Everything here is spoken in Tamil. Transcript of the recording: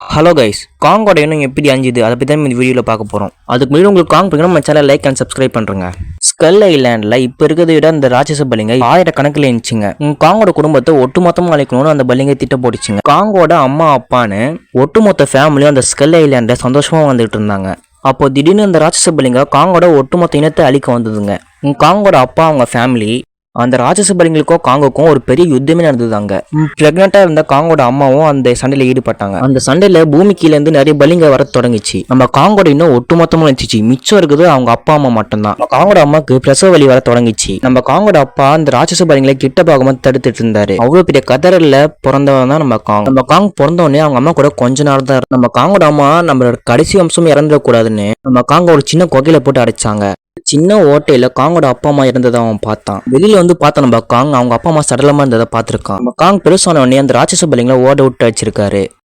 ஹலோ கைஸ், காங்கோட இன்னும் எப்படி அஞ்சுது அதை பற்றி தான் இந்த வீடியோவில் பார்க்க போகிறோம். அதுக்கு முன்னாடி உங்களுக்கு காங் பிடிக்கணும், நம்ம சேனல் லைக் அண்ட் சப்ஸ்கிரைப் பண்ணுறேங்க. ஸ்கல் ஐலாண்டில் இப்போ இருக்கிறத விட இந்த ராட்சச பலிங்க ஆயிரக்கணக்கில் இருந்துச்சுங்க. காங்கோட குடும்பத்தை ஒட்டுமொத்தமாக அழைக்கணும்னு அந்த பலிங்க திட்டம் போட்டுச்சுங்க. காங்கோட அம்மா அப்பான்னு ஒட்டுமொத்த ஃபேமிலியும் அந்த ஸ்கல் ஐலாண்டில் சந்தோஷமாக வந்துட்டு இருந்தாங்க. அப்போ திடீர்னு அந்த ராட்சச பலிங்க காங்கோட ஒட்டுமொத்த இனத்தை அழிக்க வந்ததுங்க. காங்கோட அப்பா அவங்க ஃபேமிலி அந்த ராட்சச பலிங்களுக்கும் காங்கோக்கும் ஒரு பெரிய யுத்தமே நடந்ததாங்க. பிரெக்னெண்டா இருந்த காங்கோட அம்மாவும் அந்த சண்டையில ஈடுபட்டாங்க. அந்த சண்டையில பூமி கீழ இருந்து நிறைய பலிங்க வர தொடங்கிச்சு. நம்ம காங்கோட இன்னும் ஒட்டுமொத்தமா இருந்துச்சு. மிச்சம் இருக்குது அவங்க அப்பா அம்மா மட்டும்தான். காங்கோட அம்மாக்கு பிரசவ வலி வர தொடங்கிச்சு. நம்ம காங்கோட அப்பா அந்த ராட்சச பலிங்களை கிட்ட பாகமா தடுத்துட்டு இருந்தாரு. அவ்வளவு பெரிய கதறல்ல பிறந்தவன் தான் நம்ம காங். நம்ம காங் பிறந்தோடனே அவங்க அம்மா கூட கொஞ்ச நேரம் தான். நம்ம காங்கோட அம்மா நம்மளோட கடைசி வம்சம் இறந்துடக்கூடாதுன்னு நம்ம காங்க ஒரு சின்ன கொகையில போட்டு அடைச்சாங்க. சின்ன ஓட்டையில காங்கோட அப்பா அம்மா இருந்ததை அவன் பார்த்தான். வெளியில வந்து பார்த்தா நம்ம காங் அவங்க அப்பா அம்மா சடலமா இருந்ததை பார்த்திருக்கான். நம்ம காங் பெருசான உடனே அந்த ராட்சச பலிங்களை ஓட விட்டு அடிச்சிருக்காரு.